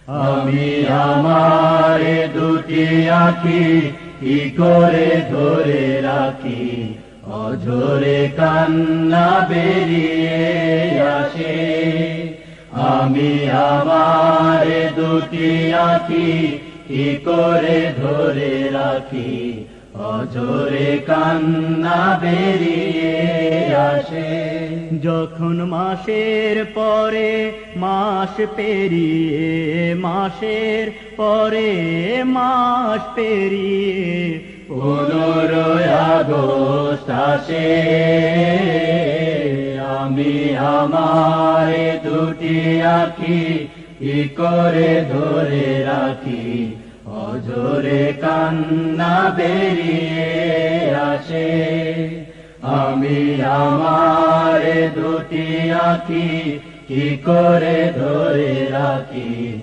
আমি আমার দুটি আঁখি কি করে ধরে রাখি, অঝরে কান্না বেরিয়ে আসে। আমি আমার দুটি আঁখি কি করে ধরে রাখি, অঝরে কান্না বেরিয়ে আসে। যখন মাসের পরে মাস পেরিয়ে, মাসের পরে মাস পেরিয়ে 15 আগস্ট আসে, আমি আমার দুটি আঁখি কি করে ধরে রাখি, অঝরে কান্না বেরিয়ে আসে। আমি আমার দুটি আঁখি কি করে ধরে রাখি।